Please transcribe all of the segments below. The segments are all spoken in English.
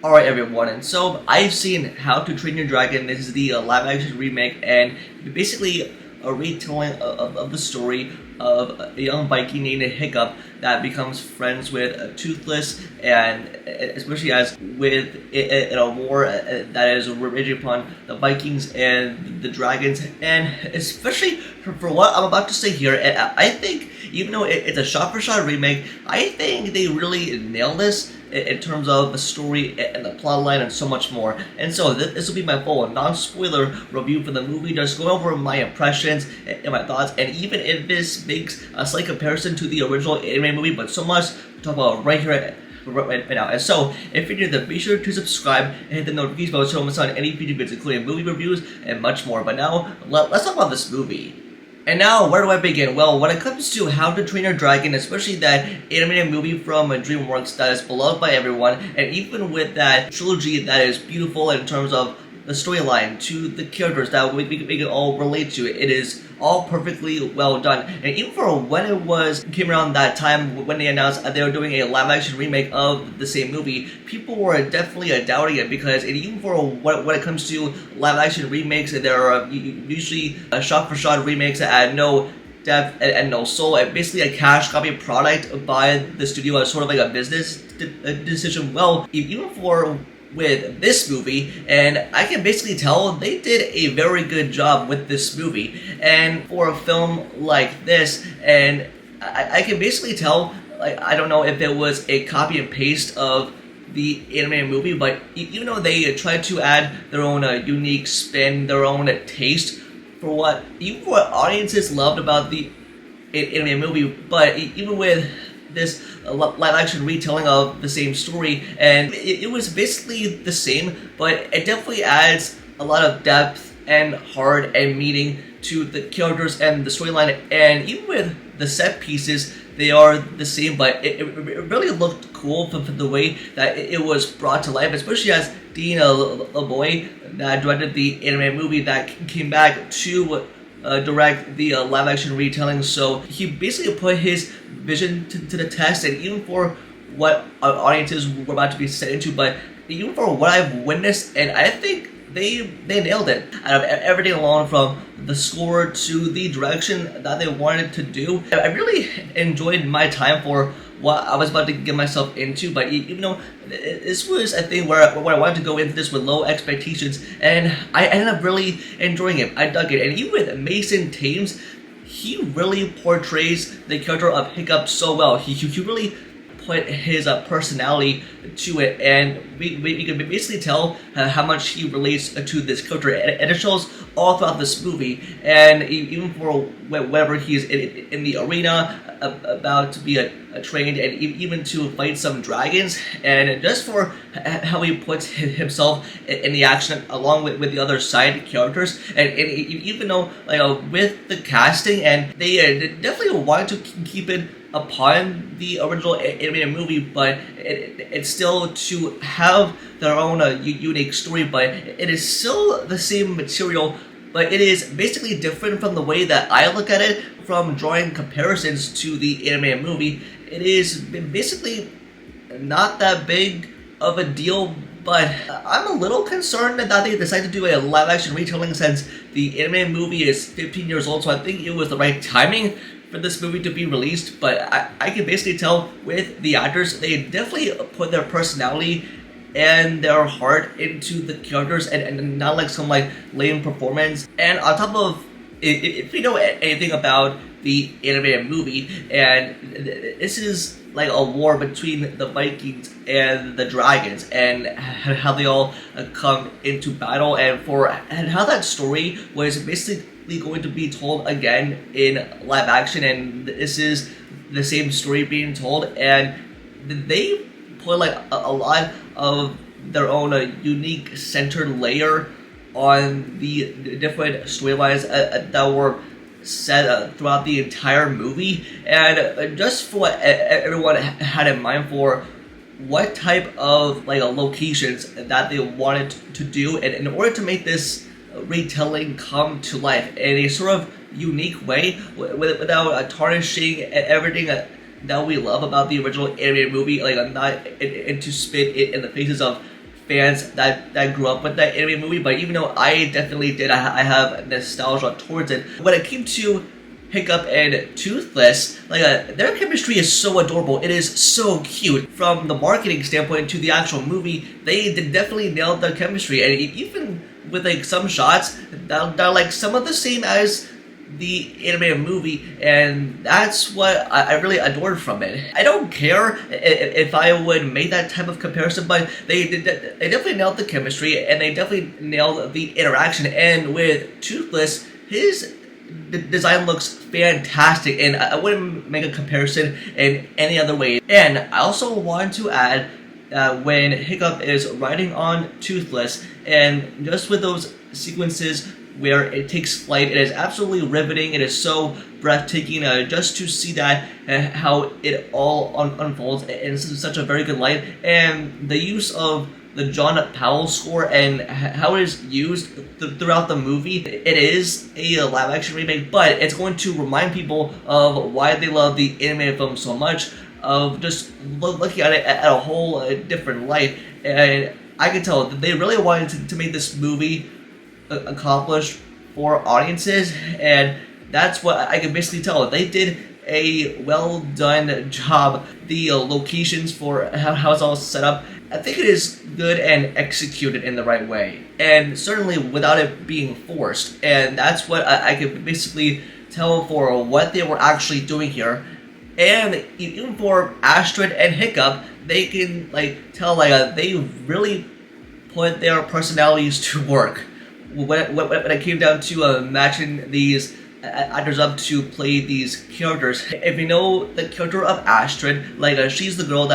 Alright everyone, and so I've seen How to Train Your Dragon. This is the live action remake, and basically a retelling of the story of a young Viking named Hiccup that becomes friends with Toothless, and especially as with in a war that is raging upon the Vikings and the dragons, and especially for what I'm about to say here, and I think even though it's a shot-for-shot remake, I think they really nailed this in terms of the story and the plotline and so much more. And so this will be my full non-spoiler review for the movie, just going over my impressions and my thoughts, and even if this makes a slight comparison to the original anime movie, but so much to talk about right here right now. And so, if you're new, then be sure to subscribe and hit the notification bell so you don't miss out on any future videos, including movie reviews and much more. But now, let's talk about this movie. And now, where do I begin? Well, when it comes to How to Train Your Dragon, especially that animated movie from DreamWorks that is beloved by everyone, and even with that trilogy that is beautiful in terms of the storyline, to the characters that we can all relate to, it is all perfectly well done. And even for when it came around that time when they announced that they were doing a live-action remake of the same movie, people were definitely doubting it, because even for when it comes to live-action remakes, there are usually shot-for-shot remakes that add no depth and no soul, and basically a cash copy product by the studio as sort of like a business decision. Well, even for with this movie, and I can basically tell they did a very good job with this movie. And for a film like this, and I can basically tell, like, I don't know if it was a copy and paste of the animated movie, but even though they tried to add their own unique spin, their own taste for what audiences loved about the animated movie, but even with this live-action retelling of the same story, and it was basically the same, but it definitely adds a lot of depth and heart and meaning to the characters and the storyline. And even with the set pieces, they are the same, but it really looked cool for the way that it was brought to life, especially as Dean LaBoy, that directed the anime movie, that came back to direct the live-action retelling. So he basically put his vision to the test, and even for what audiences were about to be set into, but even for what I've witnessed, and I think they nailed it. Out of everything along from the score to the direction that they wanted to do, I really enjoyed my time for what I was about to get myself into. But even though this was a thing where I wanted to go into this with low expectations, and I ended up really enjoying it. I dug it. And even with Mason Thames, he really portrays the character of Hiccup so well. He really put his personality to it, and we can basically tell how much he relates to this character, and it shows all throughout this movie. And even for whenever he's in the arena about to be trained, and even to fight some dragons, and just for how he puts himself in the action along with the other side characters. And even though, like, with the casting, and they definitely wanted to keep it upon the original animated movie, but it's still to have their own unique story, but it is still the same material, but it is basically different from the way that I look at it, from drawing comparisons to the animated movie. It is basically not that big of a deal, but I'm a little concerned that they decided to do a live-action retelling, since the animated movie is 15 years old, so I think it was the right timing for this movie to be released. But I can basically tell with the actors, they definitely put their personality and their heart into the characters, and not like some like lame performance. And on top of, if you know anything about the animated movie, and this is like a war between the Vikings and the dragons, and how they all come into battle, and how that story was basically going to be told again in live action, and this is the same story being told, and they put like a lot of their own unique centered layer on the different storylines that were set throughout the entire movie. And just for what everyone had in mind for what type of locations that they wanted to do, and in order to make this retelling come to life in a sort of unique way, without tarnishing everything that we love about the original animated movie, not to spit it in the faces of fans that grew up with that anime movie, but even though I definitely did, I have nostalgia towards it. When it came to Hiccup and Toothless, their chemistry is so adorable. It is so cute. From the marketing standpoint to the actual movie, they definitely nailed the chemistry, and even with some shots that are some of the same as the animated movie, and that's what I really adored from it. I don't care if I would make that type of comparison, but they definitely nailed the chemistry, and they definitely nailed the interaction. And with Toothless, his design looks fantastic, and I wouldn't make a comparison in any other way. And I also want to add when Hiccup is riding on Toothless, and just with those sequences where it takes flight, it is absolutely riveting. It is so breathtaking just to see that how it all unfolds in such a very good light, and the use of the John Powell score and how it is used throughout the movie. It is a live action remake, but it's going to remind people of why they love the animated film so much, of just looking at it at a whole different light. And I can tell that they really wanted to make this movie accomplished for audiences, and that's what I can basically tell. They did a well done job. The locations for how it's all set up, I think it is good and executed in the right way, and certainly without it being forced. And that's what I could basically tell for what they were actually doing here. And even for Astrid and Hiccup, they can tell they really put their personalities to work when it came down to matching these actors up to play these characters. If you know the character of Astrid, she's the girl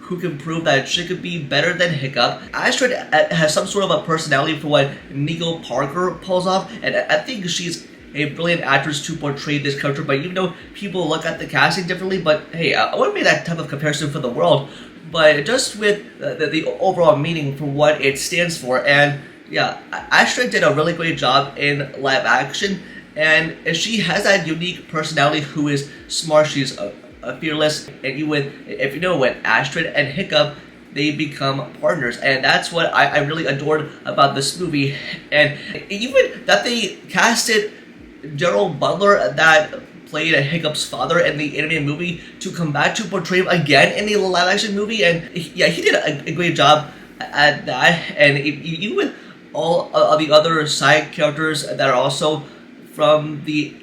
who can prove that she could be better than Hiccup. Astrid has some sort of a personality for what Nico Parker pulls off, and I think she's a brilliant actress to portray this character. But even though people look at the casting differently, but hey, I wouldn't make that type of comparison for the world, but just with the overall meaning for what it stands for. And yeah, Astrid did a really great job in live action, and she has that unique personality who is smart, she's fearless, and if you know, when Astrid and Hiccup, they become partners, and that's what I really adored about this movie. And even that they casted Gerald Butler, that played Hiccup's father in the animated movie, to come back to portray him again in the live action movie, and yeah, he did a great job at that. And even with all of the other side characters that are also from the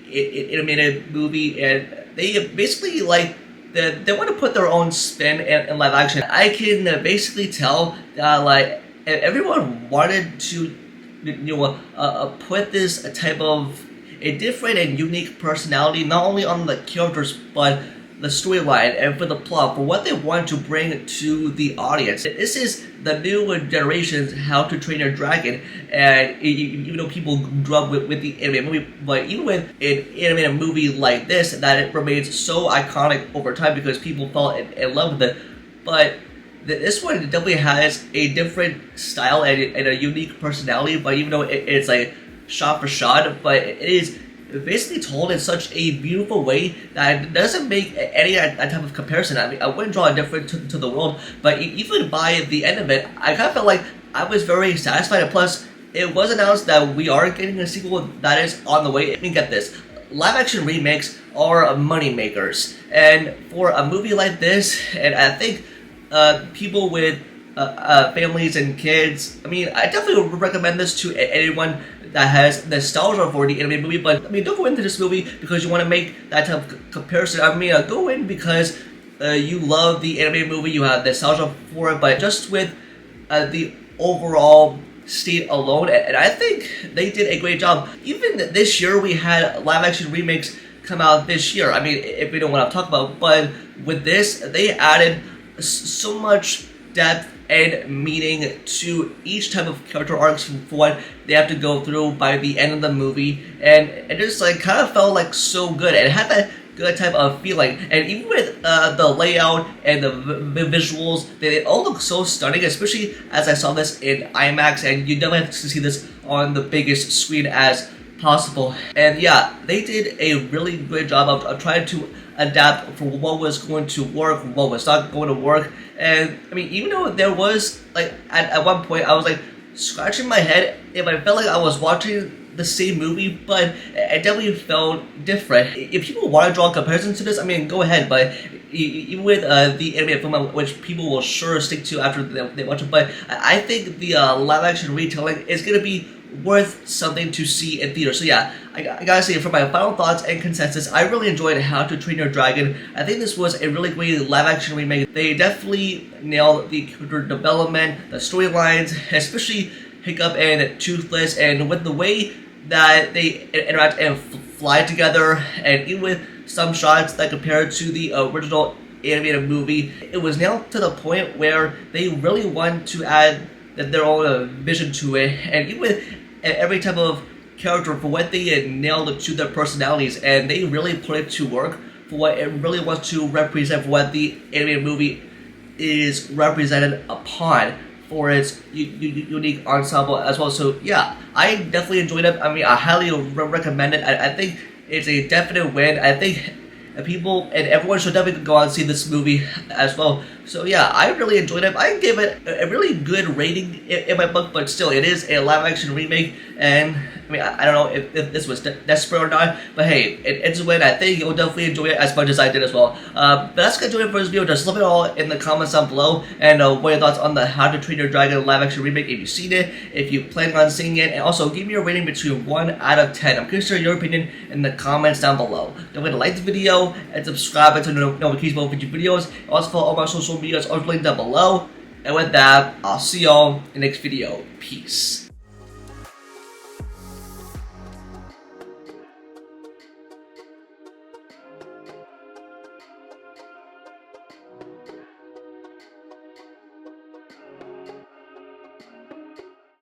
animated movie, and they basically they want to put their own spin in live action. I can basically tell that everyone wanted to put this type of a different and unique personality, not only on the characters but the storyline and for the plot, for what they want to bring to the audience. This is the new generation's How to Train Your Dragon, and even though people grew up with the animated movie, but even with an animated movie like this, that it remains so iconic over time because people fell in love with it. But this one definitely has a different style and a unique personality, but even though it's shot for shot, but it is basically told in such a beautiful way that it doesn't make any that type of comparison. I mean, I wouldn't draw a difference to the world, but even by the end of it, I kind of felt like I was very satisfied. And plus, it was announced that we are getting a sequel that is on the way. And get this, live action remakes are money makers, and for a movie like this, and I think people with families and kids, I mean, I definitely would recommend this to anyone that has nostalgia for the animated movie. But I mean, don't go into this movie because you want to make that type of comparison. I mean, go in because you love the animated movie, you have nostalgia for it, but just with the overall state alone, and I think they did a great job. Even this year, we had live action remakes come out this year. I mean, if we don't want to talk about, but with this, they added so much depth and meaning to each type of character arcs for what they have to go through by the end of the movie, and it just kind of felt so good. It had that good type of feeling, and even with the layout and the visuals, they all look so stunning, especially as I saw this in IMAX, and you definitely have to see this on the biggest screen as possible. And yeah, they did a really great job of trying to adapt for what was going to work, what was not going to work. And I mean, even though there was like at one point I was like scratching my head if I felt like I was watching the same movie, but it definitely felt different. If people want to draw comparisons to this, I mean, go ahead. But even with the animated film, which people will sure stick to after they watch it, but I think the live action retelling is gonna be worth something to see in theater. So yeah, I gotta say, for my final thoughts and consensus, I really enjoyed How to Train Your Dragon. I think this was a really great live action remake. They definitely nailed the character development, the storylines, especially Hiccup and Toothless, and with the way that they interact and fly together, and even with some shots that compared to the original animated movie, it was nailed to the point where they really want to add their own vision to it, and even with every type of character for what they nailed to their personalities, and they really put it to work for what it really wants to represent, for what the animated movie is represented upon, for its unique ensemble as well. So yeah, I definitely enjoyed it. I mean, I highly recommend it. I think it's a definite win. I think people and everyone should definitely go out and see this movie as well. So yeah, I really enjoyed it. I give it a really good rating in my book, but still, it is a live action remake, and I mean, I don't know if this was desperate or not, but hey, it's a win. I think you'll definitely enjoy it as much as I did as well. But that's gonna do it for this video. Just leave it all in the comments down below, and what your thoughts on the How to Train Your Dragon live action remake, if you've seen it, if you plan on seeing it, and also give me a rating between 1 out of 10. I'm curious to hear your opinion in the comments down below. Don't forget to like the video and subscribe and turn on notifications for future videos. Also follow all my social medias, all linked down below. And with that, I'll see y'all in the next video. Peace.